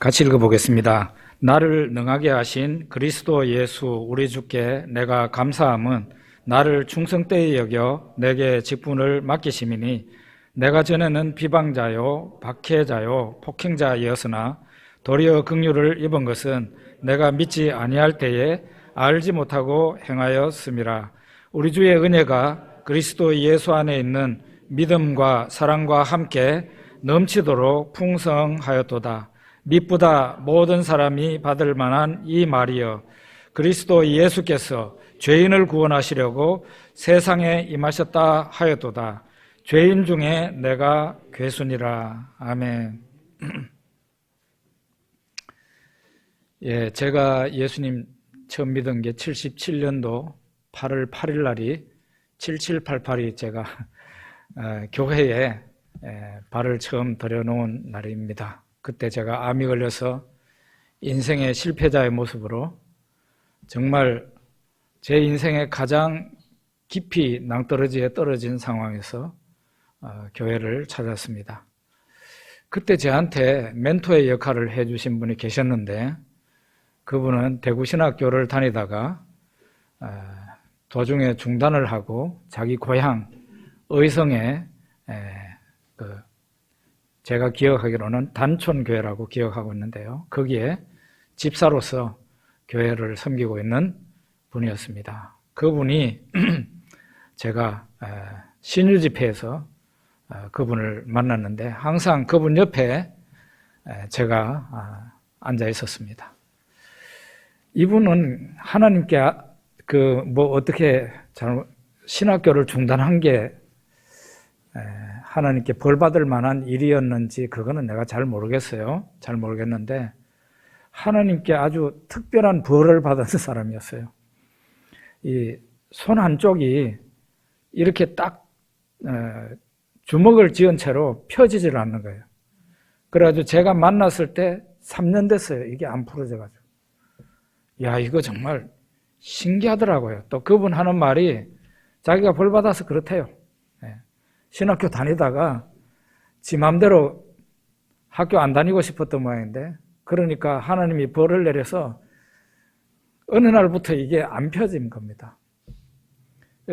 같이 읽어보겠습니다. 나를 능하게 하신 그리스도 예수 우리 주께 내가 감사함은 나를 충성되이 여겨 내게 직분을 맡기심이니 내가 전에는 비방자요 박해자요 폭행자이었으나 도리어 긍휼을 입은 것은 내가 믿지 아니할 때에 알지 못하고 행하였음이라. 우리 주의 은혜가 그리스도 예수 안에 있는 믿음과 사랑과 함께 넘치도록 풍성하였도다. 미쁘다 모든 사람이 받을 만한 이 말이여, 그리스도 예수께서 죄인을 구원하시려고 세상에 임하셨다 하였도다. 죄인 중에 내가 괴순이라. 아멘. 예, 제가 예수님 처음 믿은 게 77년도 8월 8일 날이 7788이 제가 교회에 발을 처음 들여놓은 날입니다. 그때 제가 암이 걸려서 인생의 실패자의 모습으로 정말 제 인생의 가장 깊이 낭떠러지에 떨어진 상황에서 교회를 찾았습니다. 그때 저한테 멘토의 역할을 해주신 분이 계셨는데 그분은 대구신학교를 다니다가 도중에 중단을 하고 자기 고향 의성에 제가 기억하기로는 단촌교회라고 기억하고 있는데요. 거기에 집사로서 교회를 섬기고 있는 분이었습니다. 그분이 제가 신유집회에서 그분을 만났는데 항상 그분 옆에 제가 앉아 있었습니다. 이분은 하나님께 어떻게 신학교를 중단한 게 하나님께 벌 받을 만한 일이었는지 그거는 내가 잘 모르겠어요. 잘 모르겠는데 하나님께 아주 특별한 벌을 받은 사람이었어요. 이 손 한쪽이 이렇게 딱 주먹을 쥐은 채로 펴지질 않는 거예요. 그래가지고 제가 만났을 때 3년 됐어요. 이게 안 풀어져가지고. 야, 이거 정말 신기하더라고요. 또 그분 하는 말이 자기가 벌 받아서 그렇대요. 신학교 다니다가 지 맘대로 학교 안 다니고 싶었던 모양인데 그러니까 하나님이 벌을 내려서 어느 날부터 이게 안 펴진 겁니다.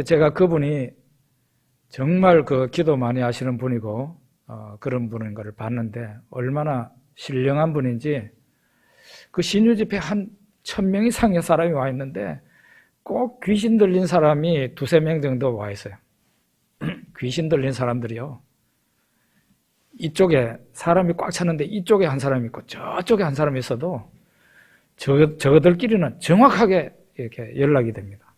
제가 그분이 정말 기도 많이 하시는 분이고 그런 분인 걸 봤는데 얼마나 신령한 분인지 그 신유집회 한 1000명 이상의 사람이 와 있는데 꼭 귀신 들린 사람이 2-3명 정도 와 있어요. 귀신 들린 사람들이요. 이쪽에 사람이 꽉 찼는데 이쪽에 한 사람이 있고 저쪽에 한 사람이 있어도 저들끼리는 정확하게 이렇게 연락이 됩니다.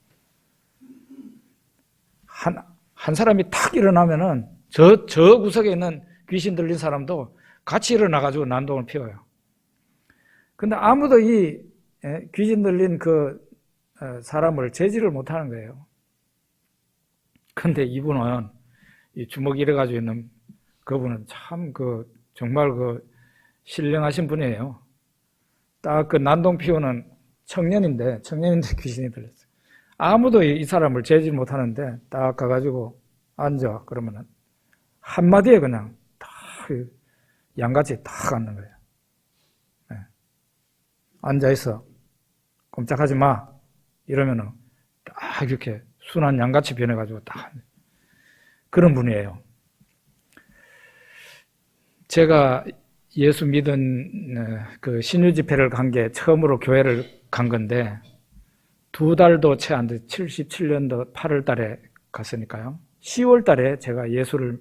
한 사람이 탁 일어나면은 저 구석에 있는 귀신 들린 사람도 같이 일어나가지고 난동을 피워요. 근데 아무도 이 귀신 들린 사람을 제지를 못하는 거예요. 근데 이분은 이 주먹 이래가지고 있는 그분은 참 정말 신령하신 분이에요. 딱 난동 피우는 청년인데 귀신이 들렸어요. 아무도 이 사람을 제지 못하는데 딱 가가지고 앉아 그러면은 한마디에 그냥 딱 양같이 딱 앉는 거예요. 네. 앉아있어. 꼼짝하지 마. 이러면은 딱 이렇게 순한 양같이 변해가지고 딱 그런 분이에요. 제가 예수 믿은 신유 집회를 간 게 처음으로 교회를 간 건데 2달도 채 안 돼 77년도 8월 달에 갔으니까요. 10월 달에 제가 예수를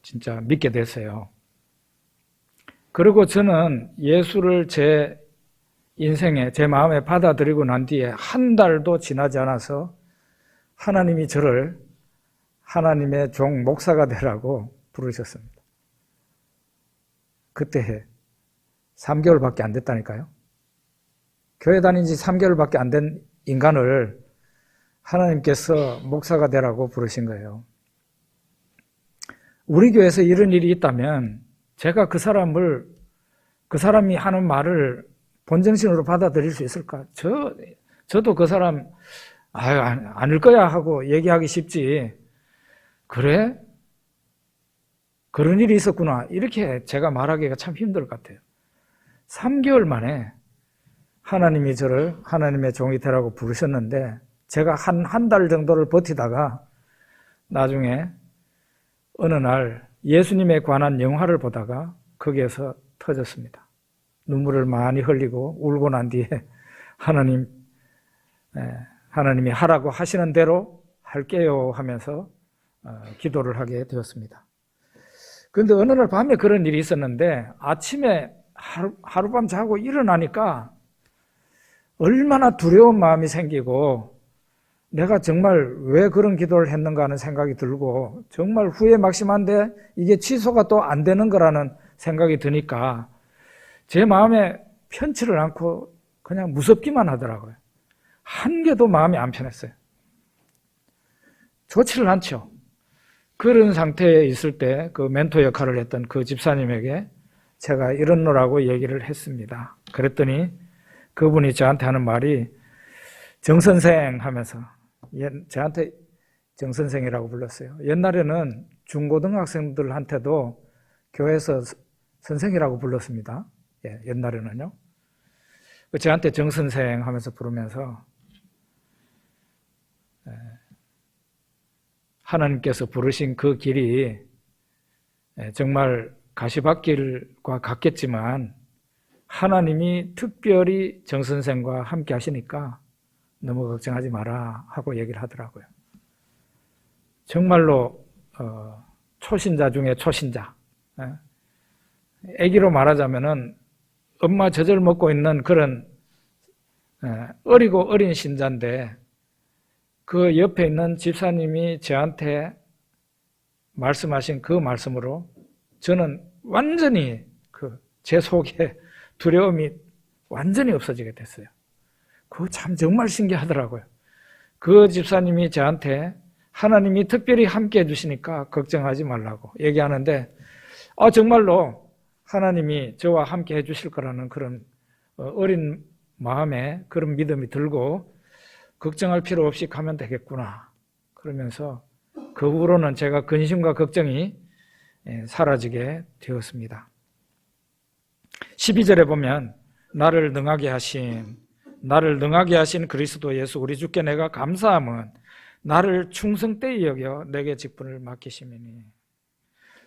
진짜 믿게 됐어요. 그리고 저는 예수를 제 인생에 제 마음에 받아들이고 난 뒤에 한 달도 지나지 않아서 하나님이 저를 하나님의 종 목사가 되라고 부르셨습니다. 그때 3개월밖에 안 됐다니까요. 교회 다닌 지 3개월밖에 안 된 인간을 하나님께서 목사가 되라고 부르신 거예요. 우리 교회에서 이런 일이 있다면 제가 그 사람이 하는 말을 본정신으로 받아들일 수 있을까? 저도 그 사람 아닐 거야 하고 얘기하기 쉽지. 그래? 그런 일이 있었구나. 이렇게 제가 말하기가 참 힘들 것 같아요. 3개월 만에 하나님이 저를 하나님의 종이 되라고 부르셨는데 제가 한 달 정도를 버티다가 나중에 어느 날 예수님에 관한 영화를 보다가 거기에서 터졌습니다. 눈물을 많이 흘리고 울고 난 뒤에 하나님이 하라고 하시는 대로 할게요 하면서 기도를 하게 되었습니다. 그런데 어느 날 밤에 그런 일이 있었는데 아침에 하룻밤 자고 일어나니까 얼마나 두려운 마음이 생기고 내가 정말 왜 그런 기도를 했는가 하는 생각이 들고 정말 후회 막심한데 이게 취소가 또 안 되는 거라는 생각이 드니까 제 마음에 편치를 않고 그냥 무섭기만 하더라고요. 한 개도 마음이 안 편했어요. 좋지를 않죠. 그런 상태에 있을 때 그 멘토 역할을 했던 그 집사님에게 제가 이렇노라고 얘기를 했습니다. 그랬더니 그분이 저한테 하는 말이 정선생 하면서 저한테 정선생이라고 불렀어요. 옛날에는 중고등학생들한테도 교회에서 선생이라고 불렀습니다. 옛날에는요. 저한테 정선생 하면서 부르면서 하나님께서 부르신 그 길이 정말 가시밭길과 같겠지만 하나님이 특별히 정선생과 함께 하시니까 너무 걱정하지 마라 하고 얘기를 하더라고요. 정말로 초신자 중에 초신자, 애기로 말하자면은 엄마 젖을 먹고 있는 그런 어리고 어린 신자인데 그 옆에 있는 집사님이 저한테 말씀하신 그 말씀으로 저는 완전히 제 속에 두려움이 완전히 없어지게 됐어요. 그거 참 정말 신기하더라고요. 그 집사님이 저한테 하나님이 특별히 함께 해주시니까 걱정하지 말라고 얘기하는데 정말로 하나님이 저와 함께 해주실 거라는 그런 어린 마음에 그런 믿음이 들고 걱정할 필요 없이 가면 되겠구나 그러면서 그 후로는 제가 근심과 걱정이 사라지게 되었습니다. 12절에 보면 나를 능하게 하신 그리스도 예수 우리 주께 내가 감사함은 나를 충성되이 여겨 내게 직분을 맡기심이니.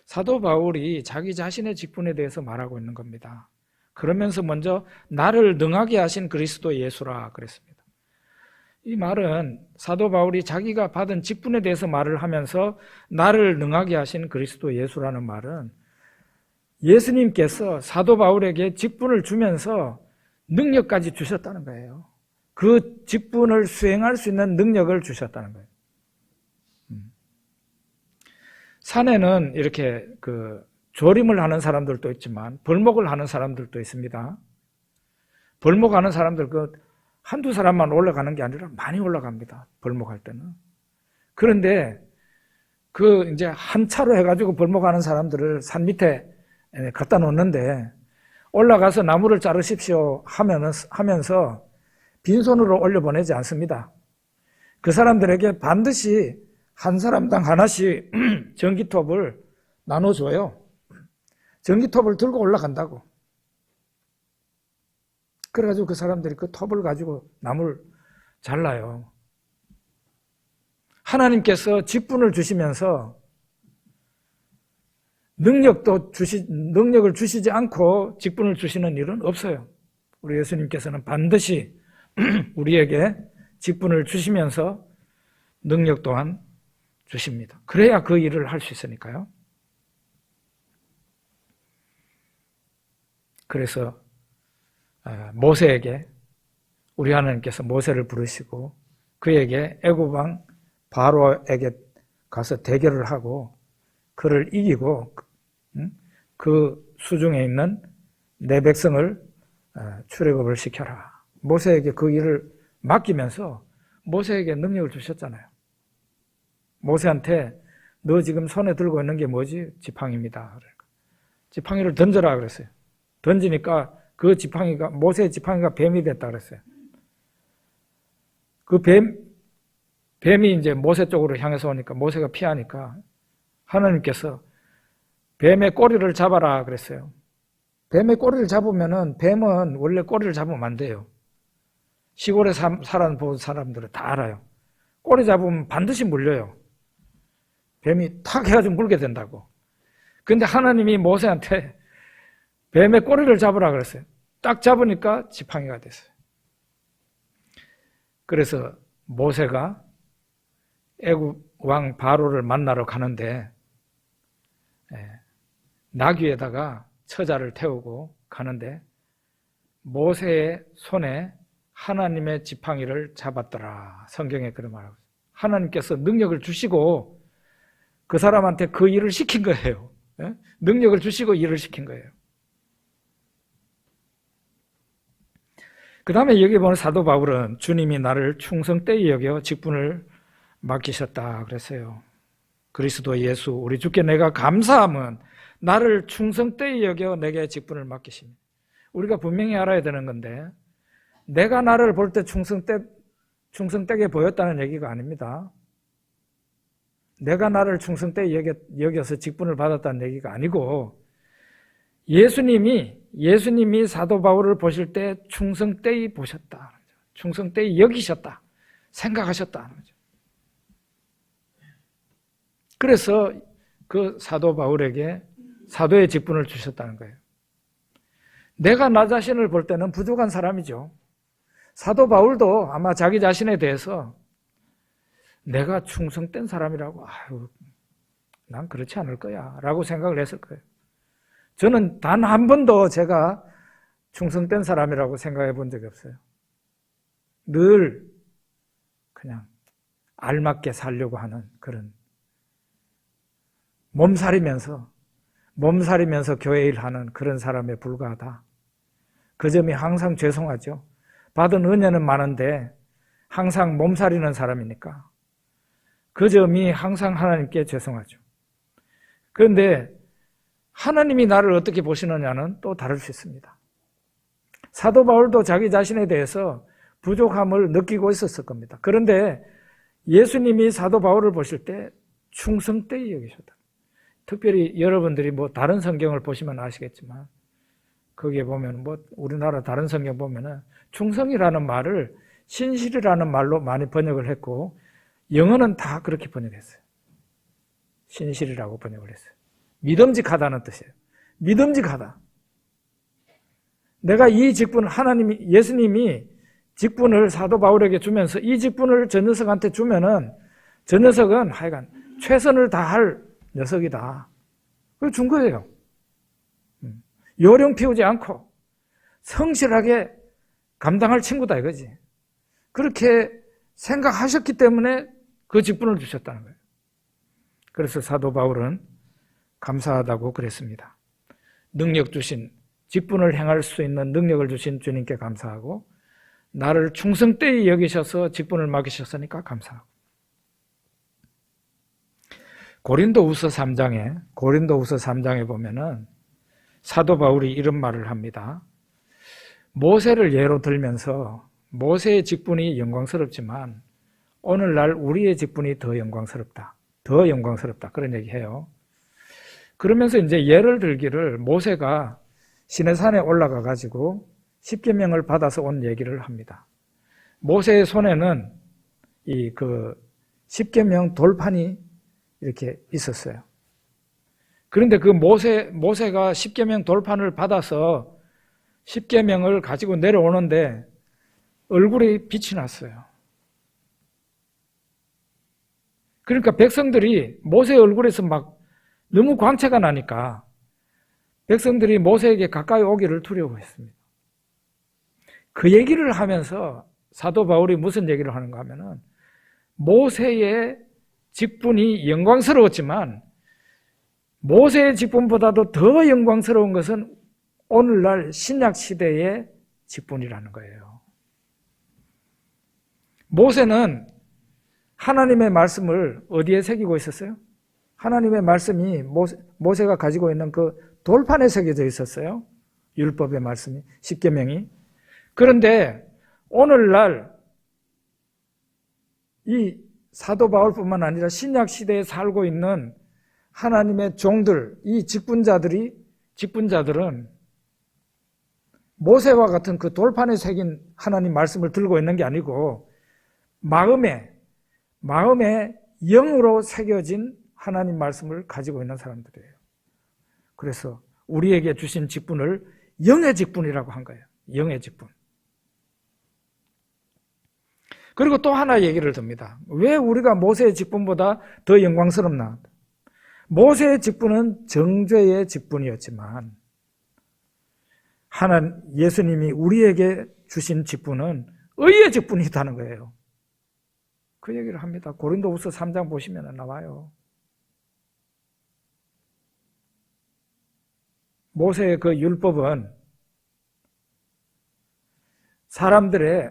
사도 바울이 자기 자신의 직분에 대해서 말하고 있는 겁니다. 그러면서 먼저 나를 능하게 하신 그리스도 예수라 그랬습니다. 이 말은 사도 바울이 자기가 받은 직분에 대해서 말을 하면서 나를 능하게 하신 그리스도 예수라는 말은 예수님께서 사도 바울에게 직분을 주면서 능력까지 주셨다는 거예요. 그 직분을 수행할 수 있는 능력을 주셨다는 거예요. 산에는 이렇게 조림을 하는 사람들도 있지만 벌목을 하는 사람들도 있습니다. 벌목하는 사람들 한두 사람만 올라가는 게 아니라 많이 올라갑니다. 벌목할 때는. 그런데 이제 한 차로 해가지고 벌목하는 사람들을 산 밑에 갖다 놓는데 올라가서 나무를 자르십시오 하면서 빈손으로 올려보내지 않습니다. 그 사람들에게 반드시 한 사람당 하나씩 전기톱을 나눠줘요. 전기톱을 들고 올라간다고. 그래가지고 그 사람들이 그 톱을 가지고 나무를 잘라요. 하나님께서 직분을 주시면서 능력을 주시지 않고 직분을 주시는 일은 없어요. 우리 예수님께서는 반드시 우리에게 직분을 주시면서 능력 또한 주십니다. 그래야 그 일을 할 수 있으니까요. 그래서 모세에게 우리 하나님께서 모세를 부르시고 그에게 애굽 왕 바로에게 가서 대결을 하고 그를 이기고 그 수중에 있는 내 백성을 출애굽을 시켜라. 모세에게 그 일을 맡기면서 모세에게 능력을 주셨잖아요. 모세한테 너 지금 손에 들고 있는 게 뭐지? 지팡이입니다. 지팡이를 던져라 그랬어요. 던지니까 그 지팡이가 모세의 지팡이가 뱀이 됐다 그랬어요. 그 뱀이 이제 모세 쪽으로 향해서 오니까 모세가 피하니까 하나님께서 뱀의 꼬리를 잡아라 그랬어요. 뱀의 꼬리를 잡으면은, 뱀은 원래 꼬리를 잡으면 안 돼요. 시골에 살아본 사람들은 다 알아요. 꼬리 잡으면 반드시 물려요. 뱀이 탁 해가지고 물게 된다고. 근데 하나님이 모세한테 뱀의 꼬리를 잡으라 그랬어요. 딱 잡으니까 지팡이가 됐어요. 그래서 모세가 애굽 왕 바로를 만나러 가는데 나귀에다가 처자를 태우고 가는데 모세의 손에 하나님의 지팡이를 잡았더라. 성경에 그런 말하고 있어요. 하나님께서 능력을 주시고 그 사람한테 그 일을 시킨 거예요. 능력을 주시고 일을 시킨 거예요. 그 다음에 여기 보는 사도 바울은 주님이 나를 충성되이 여겨 직분을 맡기셨다 그랬어요. 그리스도 예수 우리 주께 내가 감사함은 나를 충성되이 여겨 내게 직분을 맡기시니. 우리가 분명히 알아야 되는 건데 내가 나를 볼 때 충성되게 보였다는 얘기가 아닙니다. 내가 나를 충성되이 여겨서 직분을 받았다는 얘기가 아니고 예수님이 사도 바울을 보실 때 충성되이 보셨다. 충성되이 여기셨다. 생각하셨다. 그래서 그 사도 바울에게 사도의 직분을 주셨다는 거예요. 내가 나 자신을 볼 때는 부족한 사람이죠. 사도 바울도 아마 자기 자신에 대해서 내가 충성된 사람이라고, 난 그렇지 않을 거야 라고 생각을 했을 거예요. 저는 단 한 번도 제가 충성된 사람이라고 생각해 본 적이 없어요. 늘 그냥 알맞게 살려고 하는 그런 몸살이면서 교회 일하는 그런 사람에 불과하다. 그 점이 항상 죄송하죠. 받은 은혜는 많은데 항상 몸살이는 사람이니까 그 점이 항상 하나님께 죄송하죠. 그런데 하나님이 나를 어떻게 보시느냐는 또 다를 수 있습니다. 사도 바울도 자기 자신에 대해서 부족함을 느끼고 있었을 겁니다. 그런데 예수님이 사도 바울을 보실 때 충성되이 여기셨다. 특별히 여러분들이 다른 성경을 보시면 아시겠지만 거기에 보면 우리나라 다른 성경 보면은 충성이라는 말을 신실이라는 말로 많이 번역을 했고 영어는 다 그렇게 번역했어요. 신실이라고 번역을 했어요. 믿음직하다는 뜻이에요. 믿음직하다. 내가 이 직분 예수님이 직분을 사도 바울에게 주면서 이 직분을 저 녀석한테 주면은 저 녀석은 하여간 최선을 다할 녀석이다. 그걸 준 거예요. 요령 피우지 않고 성실하게 감당할 친구다 이거지. 그렇게 생각하셨기 때문에 그 직분을 주셨다는 거예요. 그래서 사도 바울은 감사하다고 그랬습니다. 능력 주신, 직분을 행할 수 있는 능력을 주신 주님께 감사하고 나를 충성되이 여기셔서 직분을 맡기셨으니까 감사하고. 고린도후서 3장에 보면은 사도 바울이 이런 말을 합니다. 모세를 예로 들면서 모세의 직분이 영광스럽지만 오늘날 우리의 직분이 더 영광스럽다. 그런 얘기해요. 그러면서 이제 예를 들기를 모세가 시내산에 올라가 가지고 십계명을 받아서 온 얘기를 합니다. 모세의 손에는 십계명 돌판이 이렇게 있었어요. 그런데 그 모세가 십계명 돌판을 받아서 십계명을 가지고 내려오는데 얼굴에 빛이 났어요. 그러니까 백성들이 모세의 얼굴에서 막 너무 광채가 나니까 백성들이 모세에게 가까이 오기를 두려워했습니다. 그 얘기를 하면서 사도 바울이 무슨 얘기를 하는가 하면은 모세의 직분이 영광스러웠지만 모세의 직분보다도 더 영광스러운 것은 오늘날 신약 시대의 직분이라는 거예요. 모세는 하나님의 말씀을 어디에 새기고 있었어요? 하나님의 말씀이 모세가 가지고 있는 그 돌판에 새겨져 있었어요. 율법의 말씀이, 십계명이. 그런데 오늘날 이 사도 바울뿐만 아니라 신약 시대에 살고 있는 하나님의 종들, 이 직분자들은 모세와 같은 그 돌판에 새긴 하나님 말씀을 들고 있는 게 아니고 마음에 영으로 새겨진 하나님 말씀을 가지고 있는 사람들이에요. 그래서 우리에게 주신 직분을 영의 직분이라고 한 거예요. 영의 직분. 그리고 또 하나 얘기를 듭니다. 왜 우리가 모세의 직분보다 더 영광스럽나? 모세의 직분은 정죄의 직분이었지만 예수님이 우리에게 주신 직분은 의의 직분이다는 거예요. 그 얘기를 합니다. 고린도후서 3장 보시면 나와요. 모세의 그 율법은 사람들의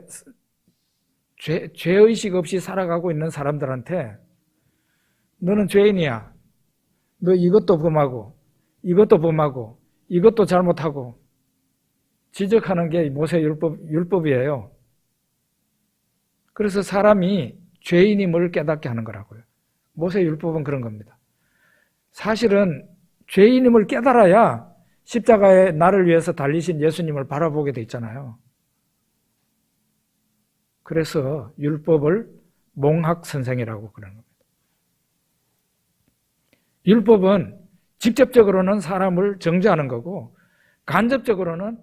죄의식 없이 살아가고 있는 사람들한테 너는 죄인이야. 너 이것도 범하고 이것도 범하고 이것도 잘못하고 지적하는 게 모세 율법이에요. 그래서 사람이 죄인임을 깨닫게 하는 거라고요. 모세 율법은 그런 겁니다. 사실은 죄인임을 깨달아야 십자가에 나를 위해서 달리신 예수님을 바라보게 돼 있잖아요. 그래서 율법을 몽학선생이라고 그러는 겁니다. 율법은 직접적으로는 사람을 정죄하는 거고 간접적으로는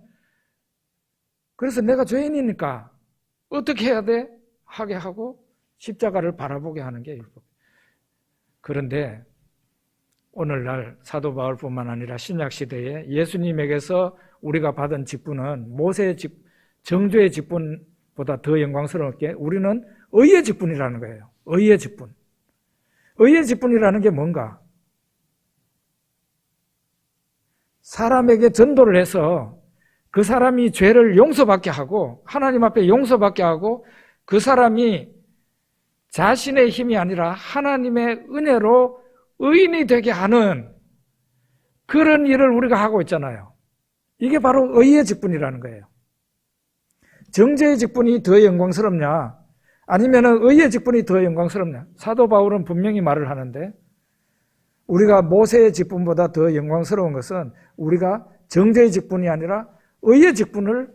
그래서 내가 죄인이니까 어떻게 해야 돼? 하게 하고 십자가를 바라보게 하는 게 율법. 그런데 오늘날 사도 바울뿐만 아니라 신약시대에 예수님에게서 우리가 받은 직분은 모세의 정죄의 직분보다 더 영광스럽게 우리는 의의 직분이라는 거예요. 의의 직분. 의의 직분이라는 게 뭔가? 사람에게 전도를 해서 그 사람이 죄를 용서받게 하고 하나님 앞에 용서받게 하고 그 사람이 자신의 힘이 아니라 하나님의 은혜로 의인이 되게 하는 그런 일을 우리가 하고 있잖아요. 이게 바로 의의 직분이라는 거예요. 정죄의 직분이 더 영광스럽냐? 아니면 의의 직분이 더 영광스럽냐? 사도 바울은 분명히 말을 하는데 우리가 모세의 직분보다 더 영광스러운 것은 우리가 정죄의 직분이 아니라 의의 직분을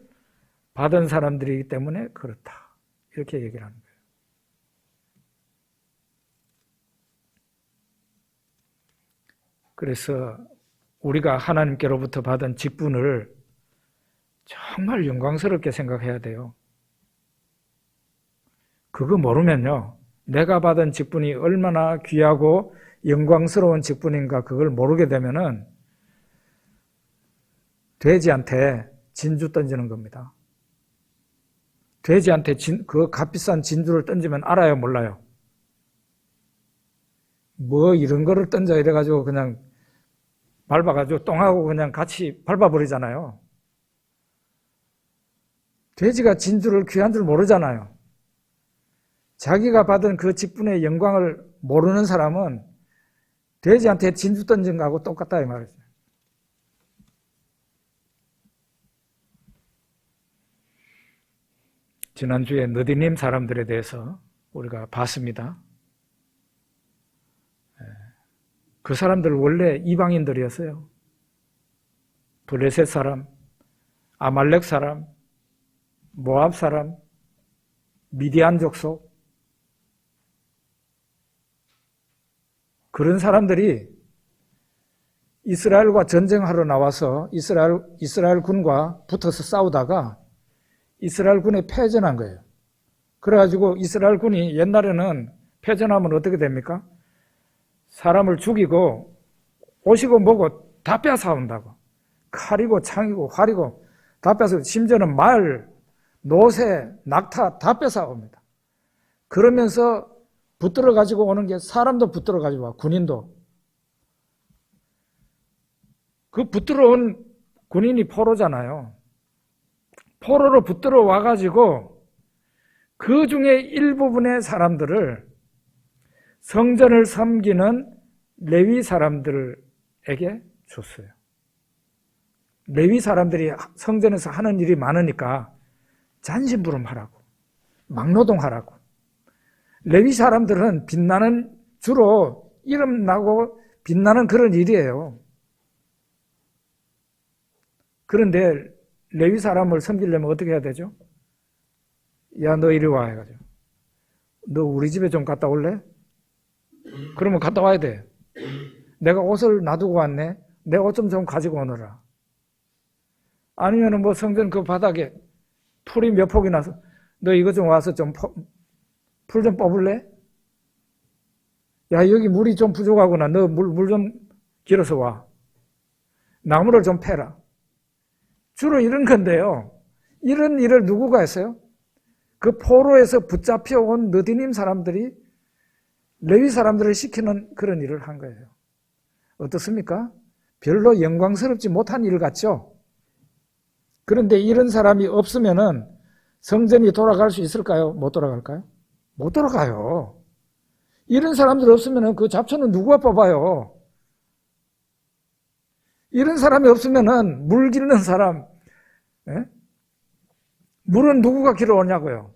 받은 사람들이기 때문에 그렇다. 이렇게 얘기를 하는 거예요. 그래서 우리가 하나님께로부터 받은 직분을 정말 영광스럽게 생각해야 돼요. 그거 모르면요, 내가 받은 직분이 얼마나 귀하고 영광스러운 직분인가 그걸 모르게 되면은 돼지한테 진주 던지는 겁니다. 돼지한테 그 값비싼 진주를 던지면 알아요, 몰라요? 뭐 이런 거를 던져 이래가지고 그냥 밟아가지고 똥하고 그냥 같이 밟아버리잖아요. 돼지가 진주를 귀한 줄 모르잖아요. 자기가 받은 그 직분의 영광을 모르는 사람은 돼지한테 진주 던진 거하고 똑같다 이 말이죠. 지난주에 느디님 사람들에 대해서 우리가 봤습니다. 그 사람들 원래 이방인들이었어요. 블레셋 사람, 아말렉 사람, 모압 사람, 미디안 족속 그런 사람들이 이스라엘과 전쟁하러 나와서 이스라엘 군과 붙어서 싸우다가 이스라엘 군에 패전한 거예요. 그래가지고 이스라엘 군이 옛날에는 패전하면 어떻게 됩니까? 사람을 죽이고 옷이고 뭐고 다 뺏어온다고. 칼이고 창이고 활이고 다 뺏어, 심지어는 말, 노새, 낙타 다 뺏어옵니다. 그러면서 붙들어 가지고 오는 게 사람도 붙들어 가지고 와, 군인도. 그 붙들어 온 군인이 포로잖아요. 포로로 붙들어 와가지고 그 중에 일부분의 사람들을 성전을 섬기는 레위 사람들에게 줬어요. 레위 사람들이 성전에서 하는 일이 많으니까 잔심부름하라고, 막노동하라고. 레위 사람들은 빛나는, 주로 이름 나고 빛나는 그런 일이에요. 그런데 레위 사람을 섬기려면 어떻게 해야 되죠? 야, 너 이리 와 해가지고. 너 우리 집에 좀 갔다 올래? 그러면 갔다 와야 돼. 내가 옷을 놔두고 왔네. 내 옷 좀 가지고 오너라. 아니면은 뭐 성전 그 바닥에 풀이 몇 폭이 나서 너 이거 좀 와서 좀 풀 좀 뽑을래? 야, 여기 물이 좀 부족하구나. 너 물 좀 길어서 와. 나무를 좀 패라. 주로 이런 건데요. 이런 일을 누구가 했어요? 그 포로에서 붙잡혀 온 느디님 사람들이 레위 사람들을 시키는 그런 일을 한 거예요. 어떻습니까? 별로 영광스럽지 못한 일 같죠? 그런데 이런 사람이 없으면은 성전이 돌아갈 수 있을까요? 못 돌아갈까요? 못 돌아가요. 이런 사람들 없으면은 그 잡초는 누가 뽑아요? 이런 사람이 없으면은 물 기르는 사람, 예? 물은 누구가 길어오냐고요?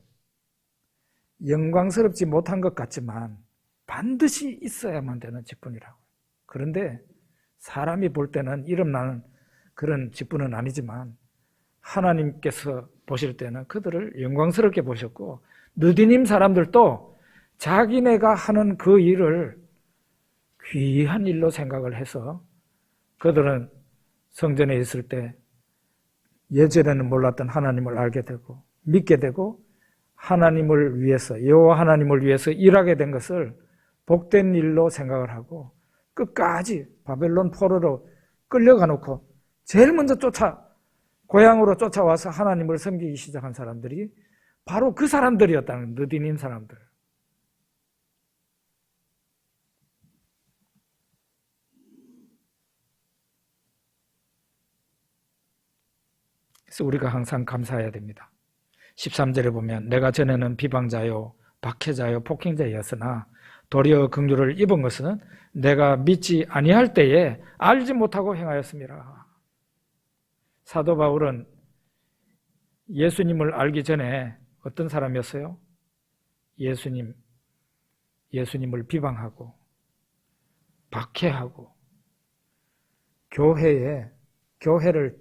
영광스럽지 못한 것 같지만 반드시 있어야만 되는 직분이라고. 그런데 사람이 볼 때는 이름나는 그런 직분은 아니지만 하나님께서 보실 때는 그들을 영광스럽게 보셨고 느디님 사람들도 자기네가 하는 그 일을 귀한 일로 생각을 해서 그들은 성전에 있을 때 예전에는 몰랐던 하나님을 알게 되고 믿게 되고 하나님을 위해서 여호와 하나님을 위해서 일하게 된 것을 복된 일로 생각을 하고 끝까지 바벨론 포로로 끌려가 놓고 제일 먼저 고향으로 쫓아와서 하나님을 섬기기 시작한 사람들이 바로 그 사람들이었다는 느디님 사람들. 그래서 우리가 항상 감사해야 됩니다. 13절에 보면 내가 전에는 비방자요 박해자요 폭행자였으나 도리어 긍휼을 입은 것은 내가 믿지 아니할 때에 알지 못하고 행하였습니다. 사도 바울은 예수님을 알기 전에 어떤 사람이었어요? 예수님을 비방하고 박해하고 교회를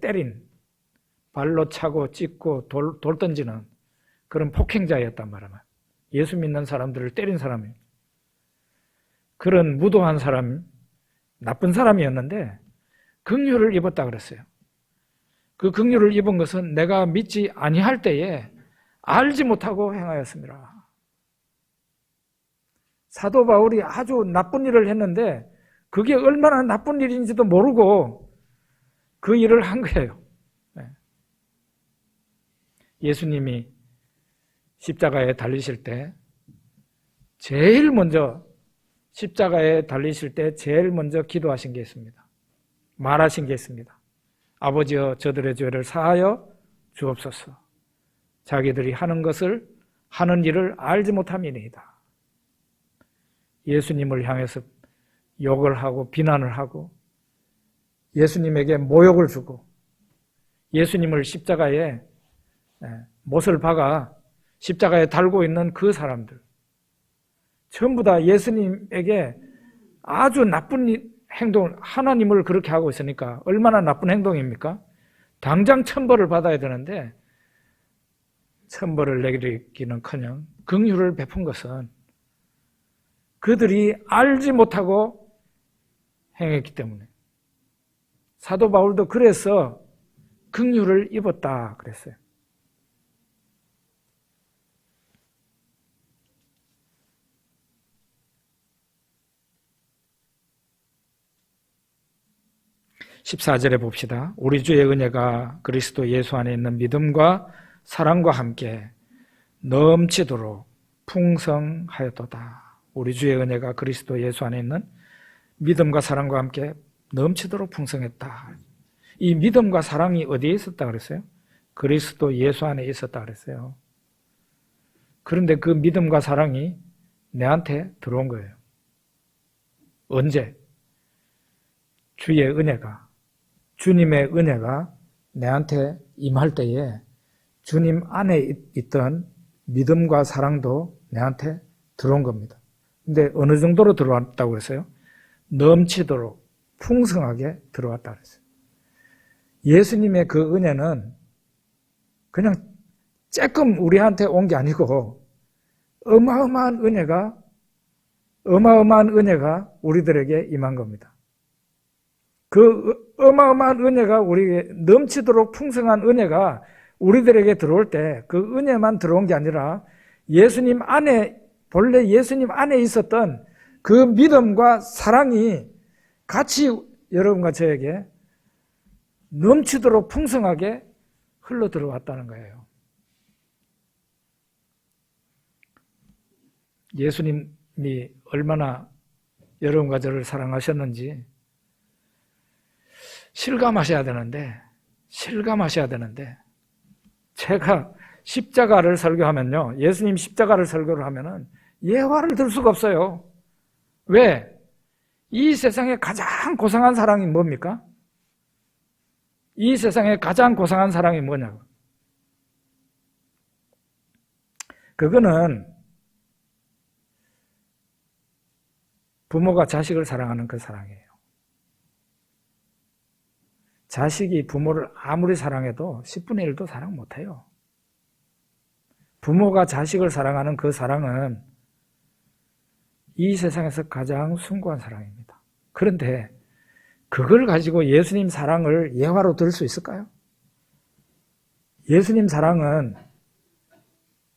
때린 발로 차고 찢고 돌 던지는 그런 폭행자였단 말이에요. 예수 믿는 사람들을 때린 사람이에요. 그런 무도한 사람, 나쁜 사람이었는데 긍휼을 입었다 그랬어요. 그 긍휼을 입은 것은 내가 믿지 아니할 때에 알지 못하고 행하였습니다. 사도 바울이 아주 나쁜 일을 했는데 그게 얼마나 나쁜 일인지도 모르고 그 일을 한 거예요. 예수님이 십자가에 달리실 때 제일 먼저 기도하신 게 있습니다. 말하신 게 있습니다. 아버지여 저들의 죄를 사하여 주옵소서. 자기들이 하는 일을 알지 못함이니이다. 예수님을 향해서 욕을 하고 비난을 하고 예수님에게 모욕을 주고 예수님을 십자가에 못을 박아 십자가에 달고 있는 그 사람들 전부 다 예수님에게 아주 나쁜 행동을 하나님을 그렇게 하고 있으니까 얼마나 나쁜 행동입니까? 당장 천벌을 받아야 되는데 천벌을 내리기는커녕 긍휼을 베푼 것은 그들이 알지 못하고 행했기 때문에 사도 바울도 그래서 긍휼을 입었다 그랬어요. (14절에) 봅시다. 우리 주의 은혜가 그리스도 예수 안에 있는 믿음과 사랑과 함께 넘치도록 풍성하였도다. 우리 주의 은혜가 그리스도 예수 안에 있는 믿음과 사랑과 함께 넘치도록 풍성했다. 이 믿음과 사랑이 어디에 있었다 그랬어요? 그리스도 예수 안에 있었다 그랬어요. 그런데 그 믿음과 사랑이 내한테 들어온 거예요. 언제? 주님의 은혜가 내한테 임할 때에 주님 안에 있던 믿음과 사랑도 내한테 들어온 겁니다. 근데 어느 정도로 들어왔다고 그랬어요? 넘치도록 풍성하게 들어왔다고 그랬어요. 예수님의 그 은혜는 그냥 쬐끔 우리한테 온 게 아니고 어마어마한 은혜가 우리들에게 임한 겁니다. 그 어마어마한 은혜가 우리에게 넘치도록 풍성한 은혜가 우리들에게 들어올 때 그 은혜만 들어온 게 아니라 예수님 안에, 본래 예수님 안에 있었던 그 믿음과 사랑이 같이 여러분과 저에게 넘치도록 풍성하게 흘러 들어왔다는 거예요. 예수님이 얼마나 여러분과 저를 사랑하셨는지 실감하셔야 되는데 제가 십자가를 설교하면요, 예수님 십자가를 설교를 하면은 예화를 들 수가 없어요. 왜? 이 세상에 가장 고상한 사랑이 뭡니까? 이 세상에 가장 고상한 사랑이 뭐냐고. 그거는 부모가 자식을 사랑하는 그 사랑이에요. 자식이 부모를 아무리 사랑해도 10분의 1도 사랑 못해요. 부모가 자식을 사랑하는 그 사랑은 이 세상에서 가장 숭고한 사랑입니다. 그런데 그걸 가지고 예수님 사랑을 예화로 들 수 있을까요? 예수님 사랑은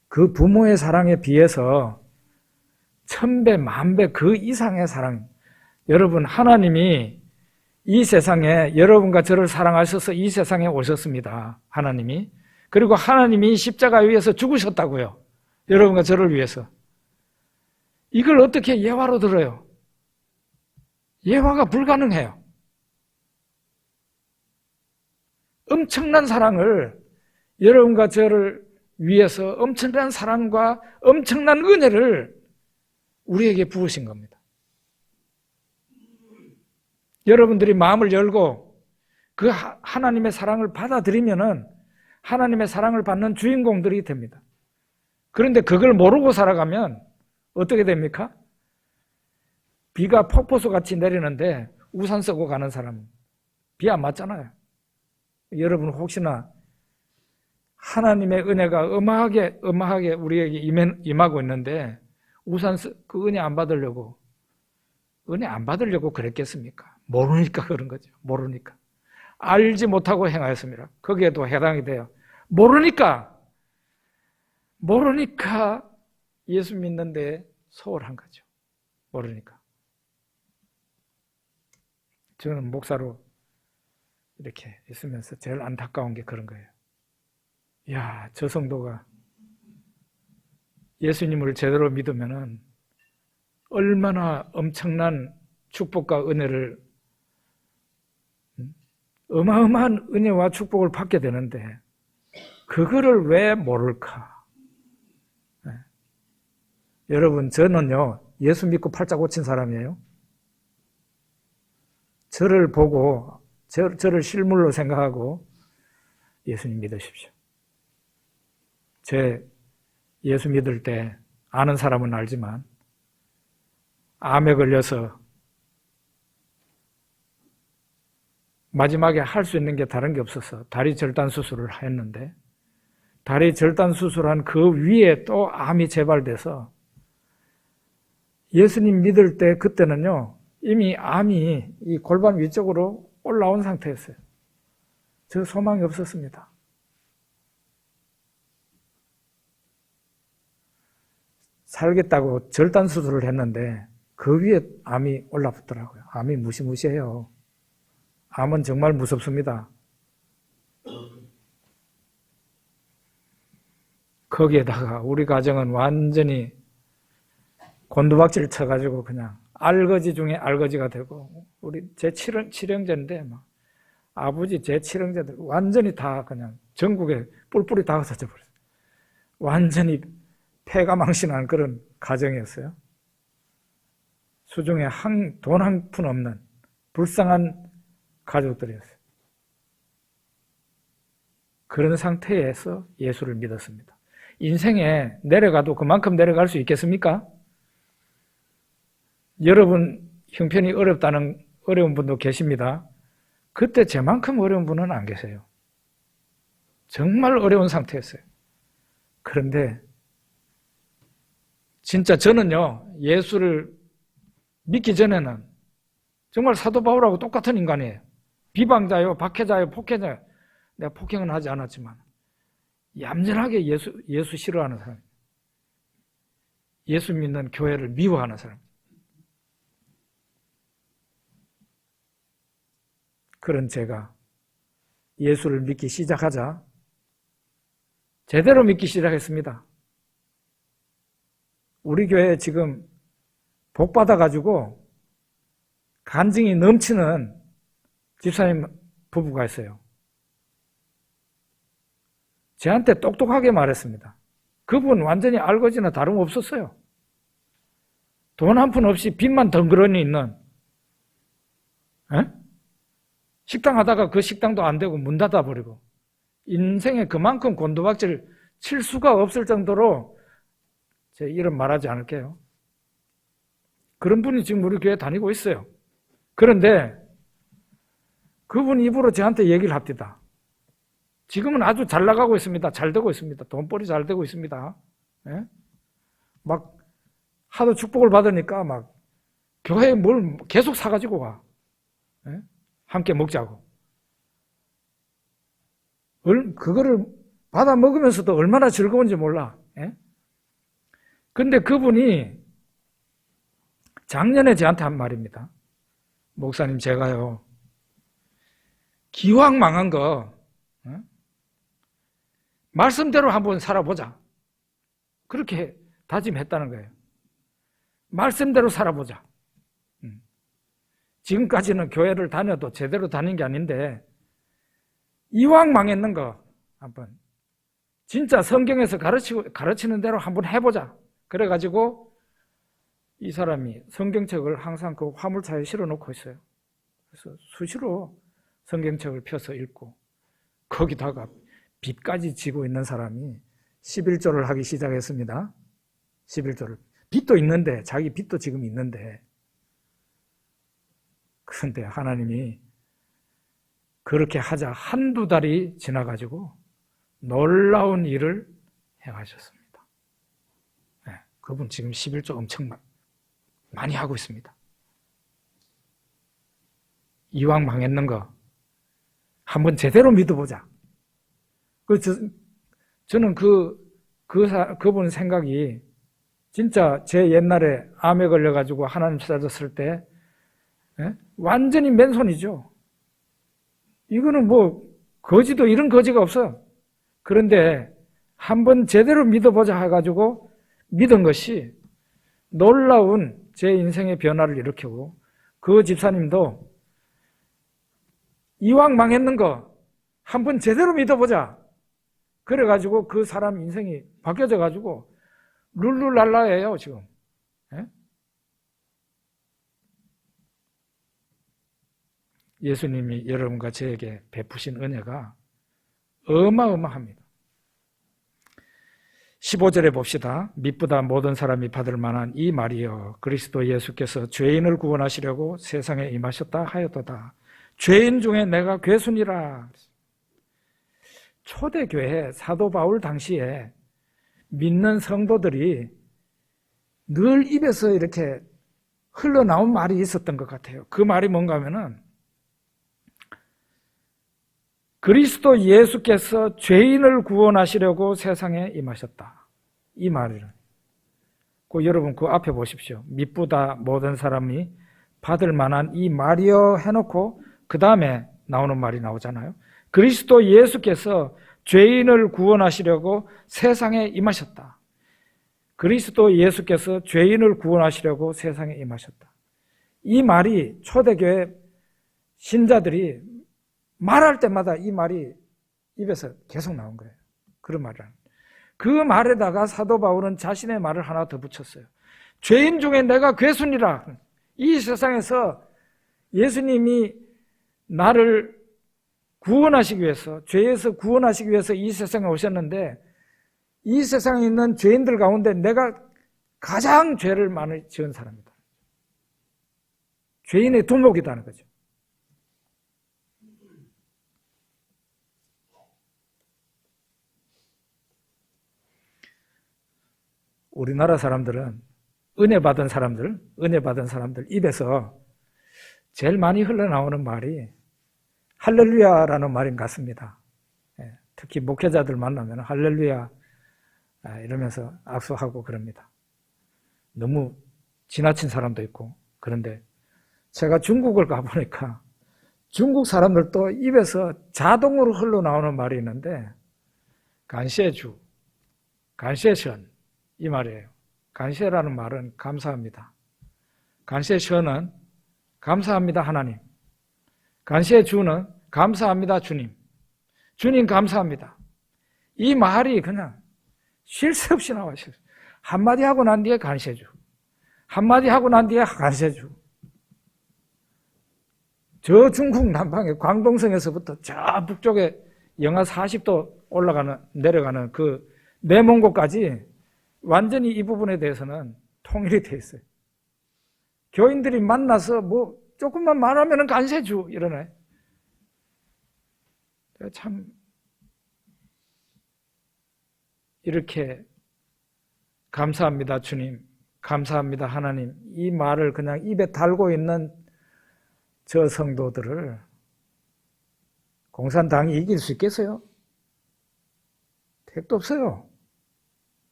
그 부모의 사랑에 비해서 1000배, 10,000배 그 이상의 사랑. 여러분, 하나님이 이 세상에 여러분과 저를 사랑하셔서 이 세상에 오셨습니다. 하나님이. 그리고 하나님이 십자가 위에서 죽으셨다고요. 여러분과 저를 위해서. 이걸 어떻게 예화로 들어요? 예화가 불가능해요. 엄청난 사랑을 여러분과 저를 위해서 엄청난 사랑과 엄청난 은혜를 우리에게 부으신 겁니다. 여러분들이 마음을 열고 그 하나님의 사랑을 받아들이면은 하나님의 사랑을 받는 주인공들이 됩니다. 그런데 그걸 모르고 살아가면 어떻게 됩니까? 비가 폭포수같이 내리는데 우산 쓰고 가는 사람, 비 안 맞잖아요. 여러분 혹시나 하나님의 은혜가 어마하게 우리에게 임하고 있는데 그 은혜 안 받으려고 그랬겠습니까? 모르니까 그런 거죠. 모르니까. 알지 못하고 행하였습니다. 거기에도 해당이 돼요. 모르니까 예수 믿는데 소홀한 거죠. 모르니까. 저는 목사로 이렇게 있으면서 제일 안타까운 게 그런 거예요. 야, 저 성도가 예수님을 제대로 믿으면은 얼마나 엄청난 축복과 은혜를, 어마어마한 은혜와 축복을 받게 되는데 그거를 왜 모를까? 네. 여러분, 저는요 예수 믿고 팔자 고친 사람이에요. 저를 보고 저를 실물로 생각하고 예수님 믿으십시오. 제 예수 믿을 때 아는 사람은 알지만 암에 걸려서 마지막에 할 수 있는 게 다른 게 없어서 다리 절단 수술을 했는데 다리 절단 수술한 그 위에 또 암이 재발돼서 예수님 믿을 때 그때는요 이미 암이 이 골반 위쪽으로 올라온 상태였어요. 저 소망이 없었습니다. 살겠다고 절단 수술을 했는데 그 위에 암이 올라붙더라고요. 암이 무시무시해요. 암은 정말 무섭습니다. 거기에다가 우리 가정은 완전히 곤두박질 쳐가지고 그냥 알거지 중에 알거지가 되고 제 칠형제인데 막 아버지 제 칠형제들 완전히 다 그냥 전국에 뿔뿔이 다 흩어져 버렸어요. 완전히 폐가 망신한 그런 가정이었어요. 수중에 돈 한 푼 없는 불쌍한 가족들이었어요. 그런 상태에서 예수를 믿었습니다. 인생에 내려가도 그만큼 내려갈 수 있겠습니까? 여러분 형편이 어려운 분도 계십니다. 그때 제만큼 어려운 분은 안 계세요. 정말 어려운 상태였어요. 그런데 진짜 저는요, 예수를 믿기 전에는 정말 사도 바울하고 똑같은 인간이에요. 비방자요, 박해자요, 폭행자요. 내가 폭행은 하지 않았지만 얌전하게 예수 싫어하는 사람, 예수 믿는 교회를 미워하는 사람. 그런 제가 예수를 믿기 시작하자 제대로 믿기 시작했습니다. 우리 교회에 지금 복 받아가지고 간증이 넘치는 집사님 부부가 있어요. 저한테 똑똑하게 말했습니다. 그분 완전히 알거지나 다름없었어요. 돈 한 푼 없이 빚만 덩그러니 있는, 식당 하다가 그 식당도 안 되고 문 닫아버리고 인생에 그만큼 곤두박질 칠 수가 없을 정도로, 제 이름 말하지 않을게요. 그런 분이 지금 우리 교회에 다니고 있어요. 그런데 그분 입으로 저한테 얘기를 합니다. 지금은 아주 잘 나가고 있습니다. 잘 되고 있습니다. 돈벌이 잘 되고 있습니다. 예? 막 하도 축복을 받으니까 막 교회에 뭘 계속 사가지고 가. 예? 함께 먹자고. 그거를 받아 먹으면서도 얼마나 즐거운지 몰라. 예? 근데 그분이 작년에 저한테 한 말입니다. 목사님, 제가요, 기왕 망한 거, 말씀대로 한번 살아보자. 그렇게 다짐했다는 거예요. 말씀대로 살아보자. 지금까지는 교회를 다녀도 제대로 다닌 게 아닌데, 이왕 망했는 거 한번 진짜 성경에서 가르치는 대로 한번 해보자. 그래가지고 이 사람이 성경책을 항상 그 화물차에 실어놓고 있어요. 그래서 수시로 성경책을 펴서 읽고, 거기다가 빚까지 지고 있는 사람이 11조를 하기 시작했습니다. 11조를. 빚도 있는데, 자기 빚도 지금 있는데. 그런데 하나님이 그렇게 하자 한두 달이 지나가지고 놀라운 일을 행하셨습니다. 네, 그분 지금 11조 엄청 많이 하고 있습니다. 이왕 망했는 거 한번 제대로 믿어보자. 저는 그분 생각이 진짜 제 옛날에 암에 걸려가지고 하나님 찾았을 때 완전히 맨손이죠. 이거는 뭐 거지도 이런 거지가 없어요. 그런데 한번 제대로 믿어보자 해가지고 믿은 것이 놀라운 제 인생의 변화를 일으키고, 그 집사님도 이왕 망했는 거 한번 제대로 믿어보자. 그래가지고 그 사람 인생이 바뀌어져가지고 룰루랄라예요 지금. 예수님이 여러분과 저에게 베푸신 은혜가 어마어마합니다. 15절에 봅시다. 믿보다 모든 사람이 받을 만한 이 말이여, 그리스도 예수께서 죄인을 구원하시려고 세상에 임하셨다 하였도다. 죄인 중에 내가 괴순이라. 초대교회 사도 바울 당시에 믿는 성도들이 늘 입에서 이렇게 흘러나온 말이 있었던 것 같아요. 그 말이 뭔가 하면은, 그리스도 예수께서 죄인을 구원하시려고 세상에 임하셨다. 이 말을. 여러분 그 앞에 보십시오. 믿보다 모든 사람이 받을 만한 이 말이여 해놓고 그 다음에 나오는 말이 나오잖아요. 그리스도 예수께서 죄인을 구원하시려고 세상에 임하셨다. 그리스도 예수께서 죄인을 구원하시려고 세상에 임하셨다. 이 말이 초대교회 신자들이 말할 때마다 이 말이 입에서 계속 나온 거예요. 그런 말을. 그 말에다가 사도 바울은 자신의 말을 하나 더 붙였어요. 죄인 중에 내가 괴순이라. 이 세상에서 예수님이 나를 구원하시기 위해서, 죄에서 구원하시기 위해서 이 세상에 오셨는데, 이 세상에 있는 죄인들 가운데 내가 가장 죄를 많이 지은 사람이다. 죄인의 두목이다는 거죠. 우리나라 사람들은 은혜 받은 사람들 입에서 제일 많이 흘러나오는 말이 할렐루야라는 말인 것 같습니다. 특히 목회자들 만나면 할렐루야 이러면서 악수하고 그럽니다. 너무 지나친 사람도 있고. 그런데 제가 중국을 가보니까 중국 사람들도 입에서 자동으로 흘러나오는 말이 있는데 간셰주, 간셰션 이 말이에요. 간셰라는 말은 감사합니다. 간셰션은 감사합니다 하나님. 간셰주는 감사합니다 주님. 주님 감사합니다. 이 말이 그냥 쉴 새 없이 나와요. 한마디 하고 난 뒤에 간셰주. 한마디 하고 난 뒤에 간셰주. 저 중국 남방의 광동성에서부터 저 북쪽에 영하 40도 내려가는 그 내몽고까지 완전히 이 부분에 대해서는 통일이 돼 있어요. 교인들이 만나서 뭐 조금만 말하면 간세주 이러네. 참 이렇게 감사합니다 주님, 감사합니다 하나님 이 말을 그냥 입에 달고 있는 저 성도들을 공산당이 이길 수 있겠어요? 택도 없어요.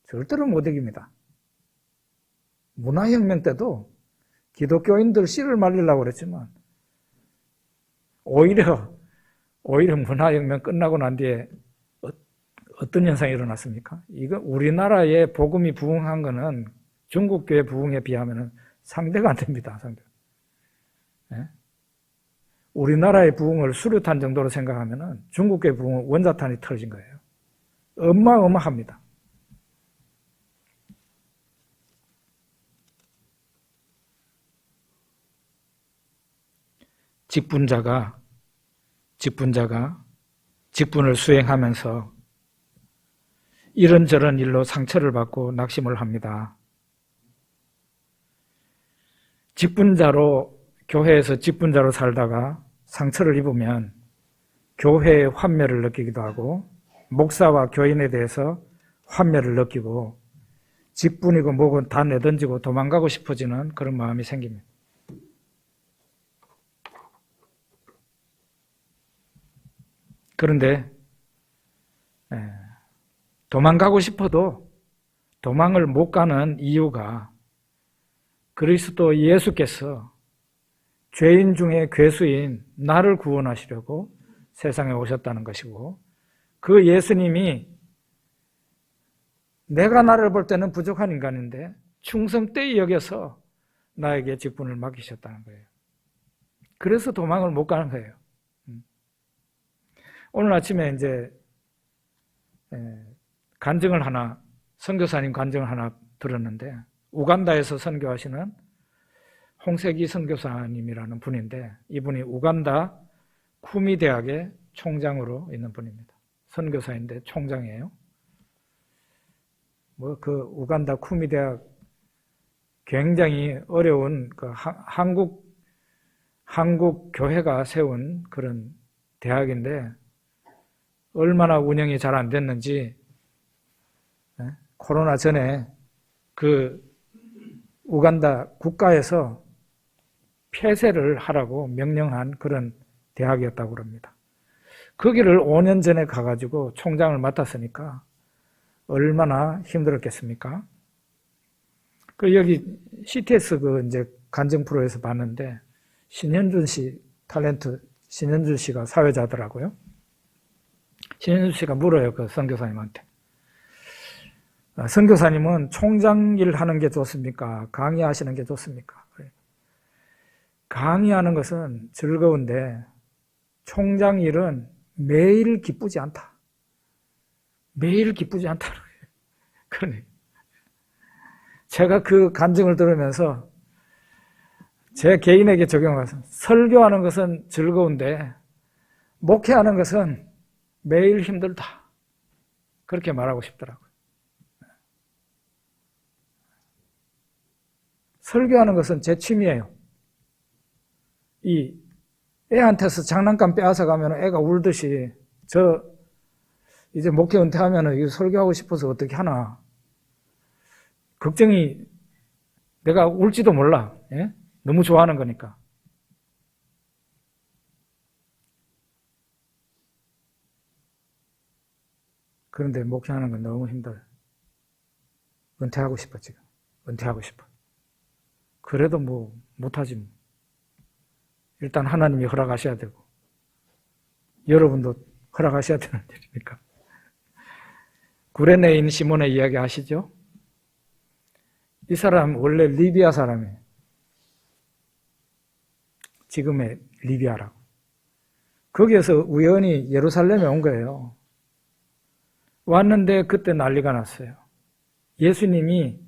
절대로 못 이깁니다. 문화혁명 때도 기독교인들 씨를 말리려고 그랬지만 오히려 문화혁명 끝나고 난 뒤에 어떤 현상이 일어났습니까? 이거 우리나라의 복음이 부흥한 거는 중국교회 부흥에 비하면 상대가 안 됩니다. 상대. 네? 우리나라의 부흥을 수류탄 정도로 생각하면 중국교회 부흥은 원자탄이 터진 거예요. 어마어마합니다. 직분자가 직분을 수행하면서 이런저런 일로 상처를 받고 낙심을 합니다. 교회에서 직분자로 살다가 상처를 입으면 교회의 환멸을 느끼기도 하고 목사와 교인에 대해서 환멸을 느끼고 직분이고 뭐고 다 내던지고 도망가고 싶어지는 그런 마음이 생깁니다. 그런데 도망가고 싶어도 도망을 못 가는 이유가 그리스도 예수께서 죄인 중에 괴수인 나를 구원하시려고 세상에 오셨다는 것이고 그 예수님이 내가 나를 볼 때는 부족한 인간인데 충성되이 여겨서 나에게 직분을 맡기셨다는 거예요. 그래서 도망을 못 가는 거예요. 오늘 아침에 이제 선교사님 간증을 하나 들었는데 우간다에서 선교하시는 홍세기 선교사님이라는 분인데 이분이 우간다 쿠미 대학의 총장으로 있는 분입니다. 선교사인데 총장이에요. 그 우간다 쿠미 대학 굉장히 어려운 그 한국 교회가 세운 그런 대학인데 얼마나 운영이 잘 안 됐는지 코로나 전에 그 우간다 국가에서 폐쇄를 하라고 명령한 그런 대학이었다고 합니다. 거기를 5년 전에 가가지고 총장을 맡았으니까 얼마나 힘들었겠습니까? 여기 CTS 이제 간증 프로에서 봤는데 신현준 씨 탤런트 신현준 씨가 사회자더라고요. 신현준 씨가 물어요 그 선교사님한테. 선교사님은 총장 일 하는 게 좋습니까? 강의하시는 게 좋습니까? 강의하는 것은 즐거운데 총장 일은 매일 기쁘지 않다. 매일 기쁘지 않다. 그러네. 제가 그 간증을 들으면서 제 개인에게 적용해서 설교하는 것은 즐거운데 목회하는 것은 매일 힘들다. 그렇게 말하고 싶더라고요. 설교하는 것은 제 취미예요. 이 애한테서 장난감 빼앗아 가면 애가 울듯이 이제 목회 은퇴하면 설교하고 싶어서 어떻게 하나. 걱정이 내가 울지도 몰라. 예? 너무 좋아하는 거니까. 그런데 목회하는 건 너무 힘들어요. 은퇴하고 싶어 지금. 은퇴하고 싶어. 그래도 뭐 못하지 뭐. 일단 하나님이 허락하셔야 되고 여러분도 허락하셔야 되는 일이니까. 구레네인 시몬의 이야기 아시죠? 이 사람 원래 리비아 사람이에요. 지금의 리비아라고. 거기에서 우연히 예루살렘에 온 거예요. 왔는데 그때 난리가 났어요. 예수님이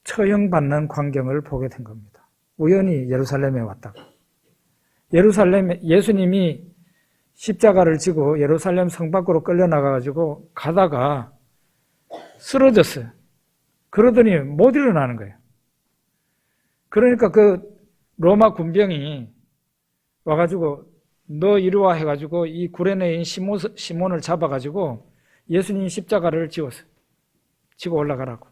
처형받는 광경을 보게 된 겁니다. 우연히 예루살렘에 왔다가. 예루살렘에 예수님이 십자가를 지고 예루살렘 성 밖으로 끌려나가가지고 가다가 쓰러졌어요. 그러더니 못 일어나는 거예요. 그러니까 그 로마 군병이 와가지고 너 이리 와 해가지고 이 구레네인 시몬을 잡아가지고 예수님 십자가를 지웠어요. 지고 올라가라고.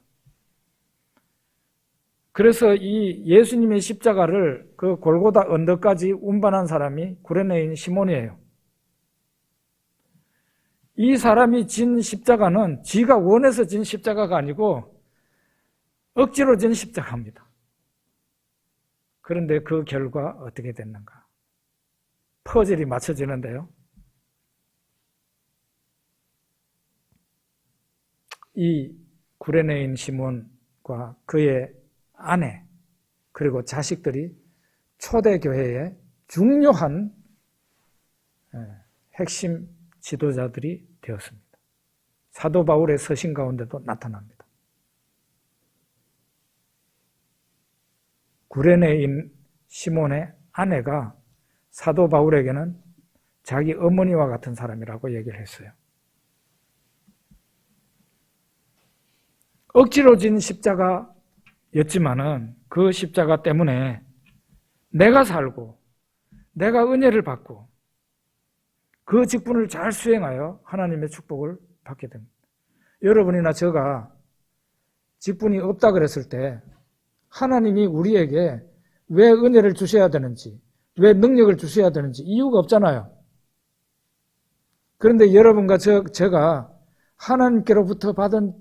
그래서 이 예수님의 십자가를 그 골고다 언덕까지 운반한 사람이 구레네인 시몬이에요. 이 사람이 진 십자가는 지가 원해서 진 십자가가 아니고 억지로 진 십자가입니다. 그런데 그 결과 어떻게 됐는가? 퍼즐이 맞춰지는데요. 이 구레네인 시몬과 그의 아내 그리고 자식들이 초대교회의 중요한 핵심 지도자들이 되었습니다. 사도 바울의 서신 가운데도 나타납니다. 구레네인 시몬의 아내가 사도 바울에게는 자기 어머니와 같은 사람이라고 얘기를 했어요. 억지로 진 십자가였지만은 그 십자가 때문에 내가 살고 내가 은혜를 받고 그 직분을 잘 수행하여 하나님의 축복을 받게 됩니다. 여러분이나 제가 직분이 없다 그랬을 때 하나님이 우리에게 왜 은혜를 주셔야 되는지, 왜 능력을 주셔야 되는지 이유가 없잖아요. 그런데 여러분과 제가 하나님께로부터 받은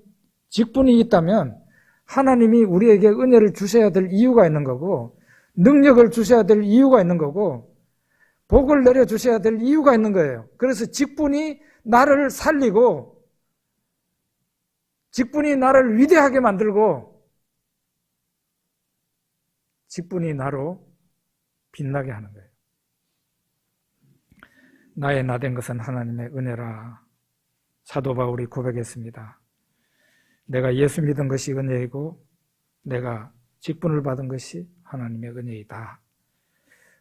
직분이 있다면 하나님이 우리에게 은혜를 주셔야 될 이유가 있는 거고 능력을 주셔야 될 이유가 있는 거고 복을 내려주셔야 될 이유가 있는 거예요. 그래서 직분이 나를 살리고 직분이 나를 위대하게 만들고 직분이 나로 빛나게 하는 거예요. 나의 나된 것은 하나님의 은혜라. 사도 바울이 고백했습니다. 내가 예수 믿은 것이 은혜이고 내가 직분을 받은 것이 하나님의 은혜이다.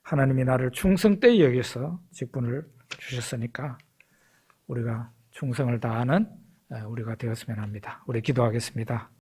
하나님이 나를 충성되이 여기서 직분을 주셨으니까 우리가 충성을 다하는 우리가 되었으면 합니다. 우리 기도하겠습니다.